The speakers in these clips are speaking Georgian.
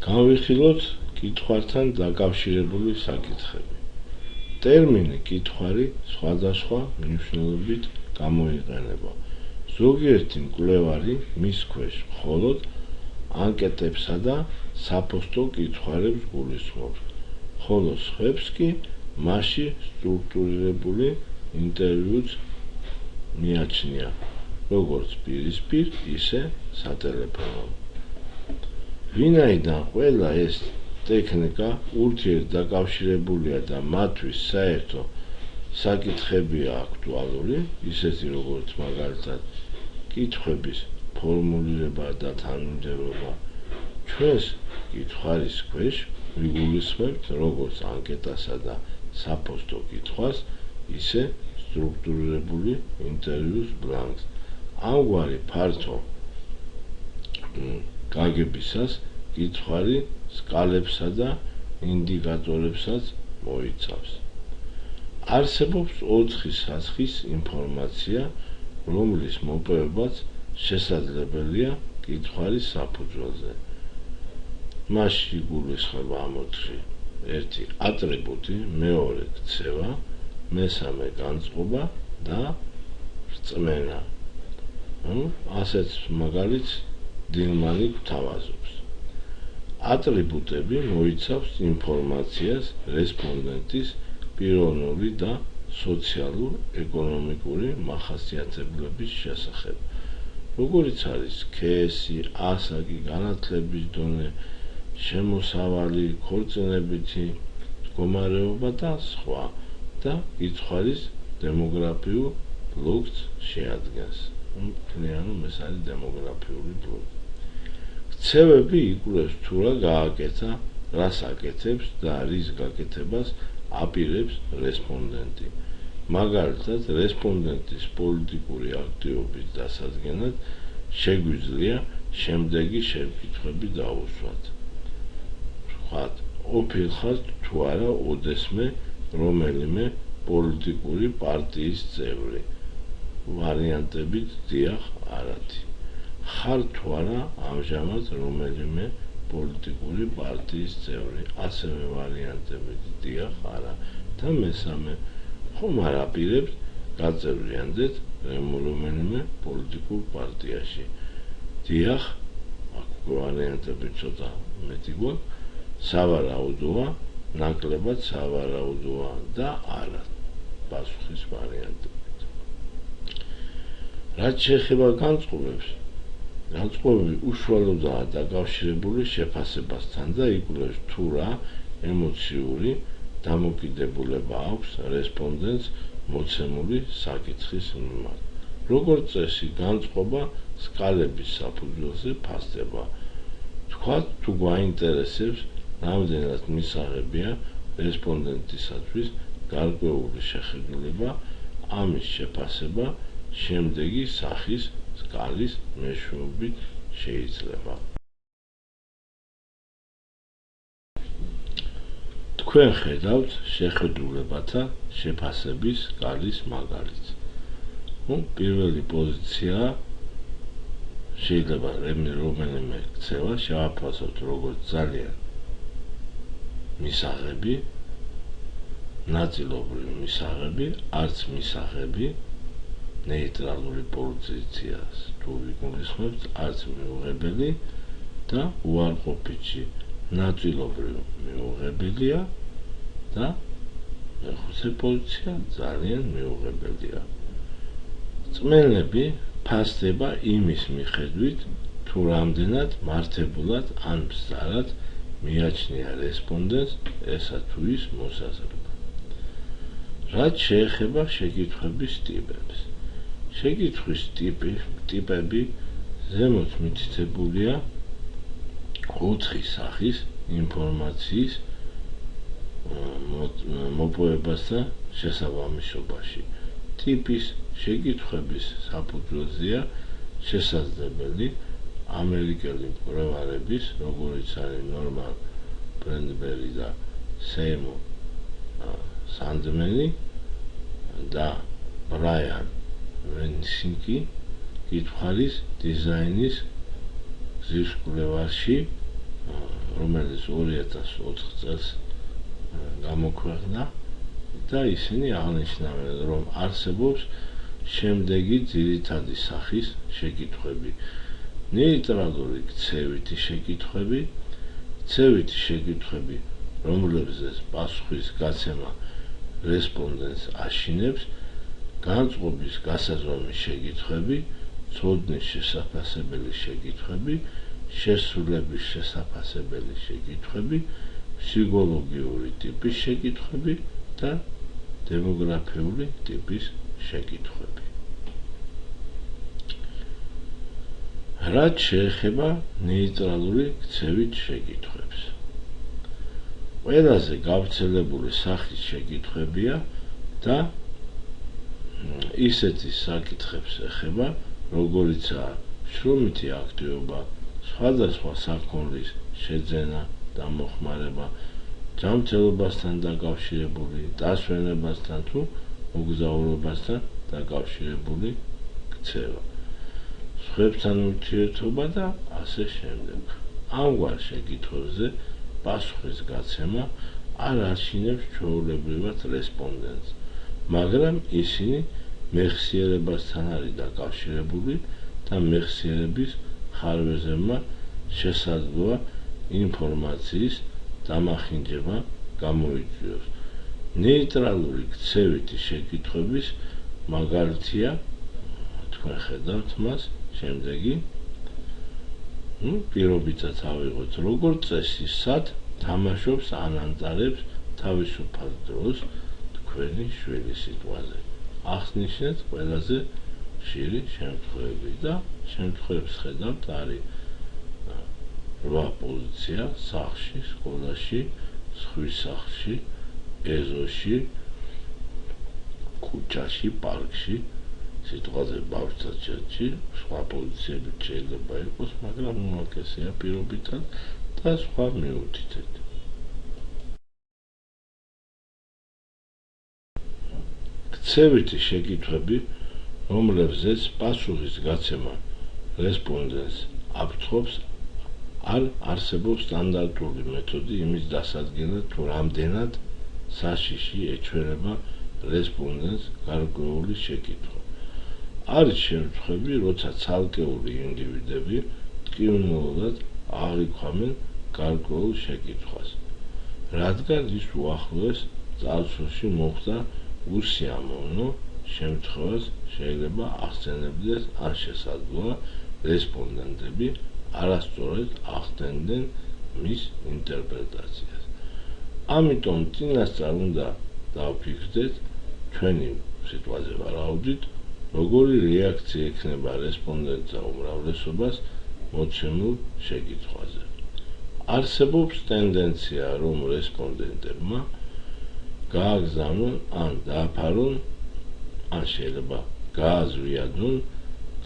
Განვიხილოთ კითხვართან დაკავშირებული საკითხები. ტერმინი კითხვარი სხვადასხვა მნიშვნელობით გამოიყენება. ზოგიერთი მკვლევარი მის ქვეშ მხოლოდ ანკეტებსა და საფოსტო კითხვარებს გულისხმობს, ხოლო სხვებს კი მასში სტრუქტურირებული ინტერვიუც მიაჩნია, როგორც პირისპირ, ისე სატელეფონო. ვინაიდან ყველა ეს ტექნიკა ურთიერთდაკავშირებულია და მათთვის საერთო საკითხებია აქტუალური, ისეთი როგორც მაგალითად კითხვების ფორმულირება და თანმიმდევრობა, ჩვენს კითხვარის ქვეშ ვიგულისხმებთ როგორც ანკეტასა და საფოსტო კითხვას, ისე სტრუქტურირებული ინტერვიუს ბლანკს. ამგვარი ფართო გაგებისას კითხვარი სკალებსა და ინდიკატორებსაც მოიცავს. არსებობს 4 სასხის ინფორმაცია, რომლის მოპოვებაც შესაძლებელია კითხვარის საფუძველზე. მასში გულისხმება ამ 4: 1. ატრიბუტი, 2. ქცევა, 3. განწყობა და რწმენა. ასეთ მაგალითს დილმანი გვთავაზობს. ატრიბუტები მოიცავს ინფორმაციას რესპონდენტის პიროვნული და სოციალურ-ეკონომიკური მახასიათებლების შესახებ, როგორიც არის სქესი, ასაკი, განათლების დონე, შემოსავალი, ქორწინებითი მდგომარეობა და სხვა და კითხვარის დემოგრაფიულ ბლოკს შეადგენს. ეს არის დემოგრაფიული ბლოკი. ქცევები იკვლევს თუ რა გააკეთა, რას აკეთებს და რის გაკეთებას აპირებს რესპონდენტი. მაგალითად, რესპონდენტის პოლიტიკური აქტივობის დასადგენად შეგვიძლია შემდეგი შეკითხვები დაუსვათ. ვთქვათ, ოფილხარ თუ არა ოდესმე რომელიმე პოლიტიკური პარტიის წევრი. ვარიანტებით დიახ, არათი. ხარ თუ არა ამჟამად რომელიმე პოლიტიკური პარტიის წევრი. ასევე ვარიანტებით დიახ, არა. და მესამე, ხომ არ აპირებს გაწევრიანდეთ რომელიმე პოლიტიკურ პარტიაში. დიახ, აქ ვარიანტები ცოტა მეტი გვაქვს. სავარაუდოა, ნაკლებად სავარაუდოა და არა. პასუხის ვარიანტებით. რაც შეეხება განწყობებს, განწყობები უშუალოდაა დაკავშირებული შეფასებასთან და იკვლევს თუ რა ემოციური დამოკიდებულება აქვს რესპონდენტს მოცემული საკითხის მიმართ. როგორც წესი, განწყობა სკალების საფუძველზე ფასდება. თქვათ, თუ გვაინტერესებს რამდენად მისაღებია რესპონდენტისათვის გარკვეული შეხედულება, ამის შეფასება შემდეგი სახის სკალის მეშვეობით შეიძლება. თქვენ ხედავთ შეხედულებათა შეფასების სკალის მაგალითს. პირველი პოზიცია შეიძლება რომელიმე ქცევა შევაფასოთ როგორც ძალიან მისაღები, ნაწილობრივ მისაღები, არც მისაღები, ნეიტრალური პოზიციას თუ ვიგულისხმებთ, არც მიუღებელი და უარყოფითი ნაწილობრივ მიუღებელია და მეხუთე პოზიცია ძალიან მიუღებელია. წმენები ფასდება იმის მიხედვით, თუ რამდენად მართებულად ან მსწარად მიაჩნია რესპონდენტს ესა თუ ის მოსაზრება. რაც შეეხება შეკითხვების ტიპებს. შეკითხვის ტიპები ზემოთ მითითებულია 4 სახის ინფორმაციის მოპოვებასთან შესაბამისობაში. ტიპის შეკითხვების საფუძველზეა შესაძლებელი ამერიკელი მკვლევარების, როგორიც არის ნორმან ბრენდბერი და სეიმურ სანდმენი და ბრაიან ვენსინკი კითხვის დიზაინის გზის კვლევაში რომელიც 2004 წელს გამოქვეყნდა და ისინი აღნიშნავენ, რომ არსებობს შემდეგი ძირითადი სახის შეკითხვები: ნეიტრალური ქცევითი შეკითხვები, ქცევითი შეკითხვები, რომლებზეც პასუხის გაცემა რესპონდენტს აშინებს, განწყობის გასაზომი შეკითხვები, ცოდნის შესაფასებელი შეკითხვები, შესრულების შესაფასებელი შეკითხვები, ფსიქოლოგიური ტიპის შეკითხვები და დემოგრაფიული ტიპის შეკითხვები. რაც შეეხება ნეიტრალური ქცევით შეკითხვებს, ყველაზე გავრცელებული სახის შეკითხვებია და ისეთი საკითხებს ეხება, როგორიცაა შრომითი აქტივობა, სხვადასხვა საქონლის შეძენა და მოხმარება, ჯანმრთელობასთან დაკავშირებული, დასვენებასთან თუ მოგზაურობასთან დაკავშირებული ქცევა, სხვებთან ურთიერთობა და ასე შემდეგ. ამგვარ შეკითხვებზე პასუხის გაცემა არ აშინებს ჩვეულებრივად რესპონდენტს, მაგრამ ისინი მეხსიერებასთან არის დაკავშირებული და მეხსიერების ხარვეზებმა შესაძლოა ინფორმაციის დამახინჯება გამოიწვიოს. ნეიტრალური ქცევითი შეკითხვების მაგალითია, თქვენ ხედავთ მას, შემდეგი პირობითად ავიღოთ, როგორც წესი, სად თამაშობს ან ანტარებს თავისუფალ დროს თქვენი შვილი სიტყვაზე. ახსნიშნეთ ყველაზე ხშირი შემთხვევები და შემთხვევებს ხედავთ, არის 8 პოზიცია: სახლში, სკოლაში, სხვის სახლში, ეზოში, ქუჩაში, პარკში, სიტყვაზე ბავშვთა ჩათში, სხვა პოზიციები შეიძლება იყოს, მაგრამ უმეტესია პირობითად და სხვა მიუთითეთ. ქცევითი შეკითხვები, რომლებზეც პასუხის გაცემა რესპონდენტს აფრთხობს, არ არსებობს სტანდარტული მეთოდი იმის დასადგენად, თუ რამდენად საშიში ეჩვენება რესპონდენტს გარკვეული შეკითხვა. არის შემთხვევები, როცა ცალკეული ინდივიდები ტკივნილად აღიქვამენ გარკვეულ შეკითხვას, რადგან ის უახლოეს წარსულში მოხდა უსიამოვნო შემთხვევას შეიძლება ახსენებდეს, ან შესაძლოა რესპონდენტები არასწორად ახდენდნენ მის ინტერპრეტაციას. ამიტომ წინასწარ უნდა დავფიქრდეთ, ჩვენი სიტყვაზე ვარაუდით, როგორი რეაქცია ექნება რესპონდენტთა უმრავლესობას მოცემულ შეკითხვაზე. არსებობს ტენდენცია, რომ რესპონდენტებმა გააგზავნონ ან დააფარონ, ან შეიძლება გააზრიადონ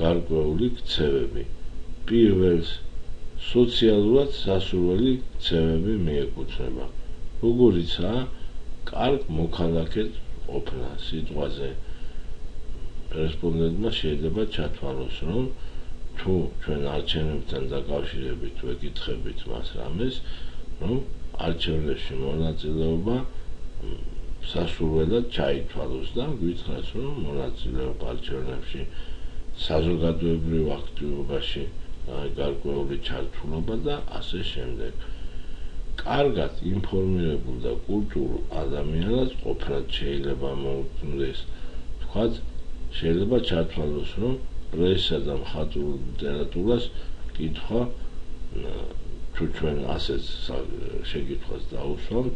გარკვეული ქცევები. პირველს სოციალურად სასურველი ქცევები მიეკუთვნება, როგორიცაა კარგ მოქალაქედ ყოფნა. სიტყვაზე რესპონდენტმა შეიძლება ჩათვალოს, რომ თუ ჩვენ არჩევნებთან დაკავშირებით ვეკითხებით მას რამეს, რომ არჩევნებში მონაწილეობა სასურველად ჩაითვალოს და გითხრას, რომ მონაწილეობა არჩევნებში საზოგადოებრივ აქტივობაში გარკვეული ჩართულობა და ასე შემდეგ. კარგად ინფორმირებულ და კულტურულ ადამიანად ყოფნა შეიძლება მოუწმდეს. თქვათ, შეიძლება ჩათვალოს, რომ პრესა და მხატვრულ ლიტერატურას კითხვა, თუ ჩვენ ასეთ შეკითხვას დაუსვამთ,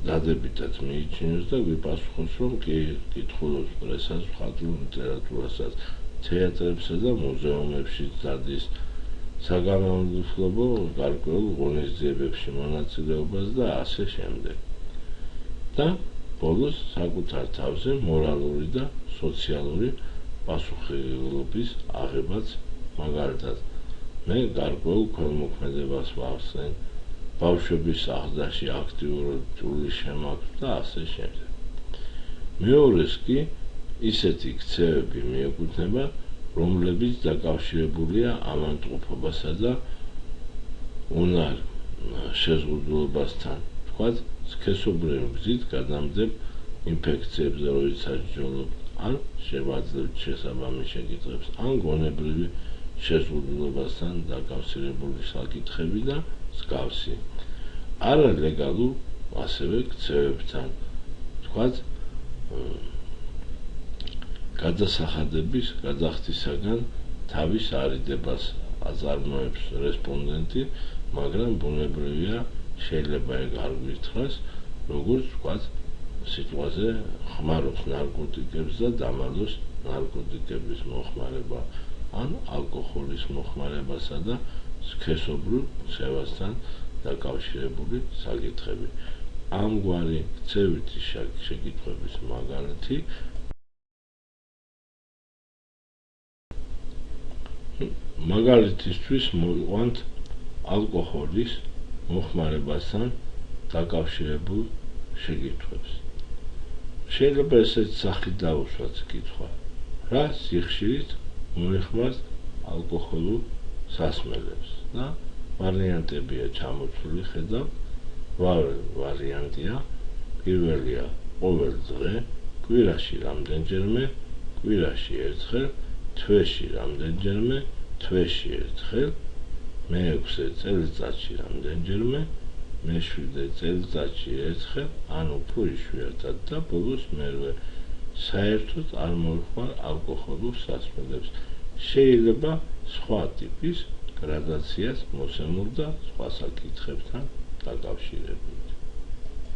დადებითად მიიჩნიოს და გვიპასუხოს, რომ კი, კითხულობს პრესას, მხატვრულ ლიტერატურასაც, თეატრებსა და მუზეუმებში დადის, საგანმანათლებლო გარკვეულ ღონისძიებებში მონაწილეობას და ასე შემდეგ. და ბოლოს საკუთარ თავზე მორალური და სოციალური პასუხისმგებლობის აღებაც, მაგალითად, მე გარკვეულ ქველმოქმედებას ვახსენ, ბავშვების აღზრდაში აქტიურად წვლილი შემაქვს და ასე შემდეგ. მეორეს კი ისეთი ქცევები მიეკუთვნება, რომლებიც დაკავშირებულია ავადმყოფობასა და უნარ შეზღუდულობასთან, თქვათ, სქესობრივი გზით გადამძებ ინფექციებზე, როდის საჯჯოლობ, ან შევაძლევთ შესაბამის შეკითხვებს, ან გონებრივი შეზღუდულობასთან დაკავშირებული საკითხები და მსგავსი. არალეგალურ ასევე ქცევებთან, თქვათ, გადასახადების გადახდისაგან თავის არიდებას აწარმოებს რესპონდენტი, მაგრამ ბუნებრივია შეიძლება ეგ არ გვითხრას, როგორც ვთქვათ, სიტყვაზე ხმარობს ნარკოტიკებს და დამალოს ნარკოტიკების მოხმარება, ან ალკოჰოლის მოხმარებასა და სქესობრივ ქცევასთან დაკავშირებული საკითხები. ამგვარი ქცევითი შეკითხვების მაგალითი მაგალითისთვის მოვიყვანთ ალკოჰოლის მოხმარებასთან დაკავშირებულ შეკითხვებს. შეიძლება ესეთ სახით დავუშვათ კითხვა, რა სიხშირით მოიხმართ ალკოჰოლურ სასმელებს და ვარიანტებია ჩამოთვლილი, ხედავ, ვარიანტია, პირველია ყოველ დღე, კვირაში რამდენჯერმე, კვირაში ერთხელ, თვეში რამდენჯერმე, თვეში ერთხელ, მეექვსე წელიწადში რამდენჯერმე, მეშვიდე წელიწადში ერთხელ, ან უფრო იშვიათად და ბოლოს მერვე. საერთოდ არ მოვიხმარ ალკოჰოლურ სასმელებს. შეიძლება სხვა ტიპის გრადაციას მოსემულ და სხვა საკითხებთან დაკავშირებით.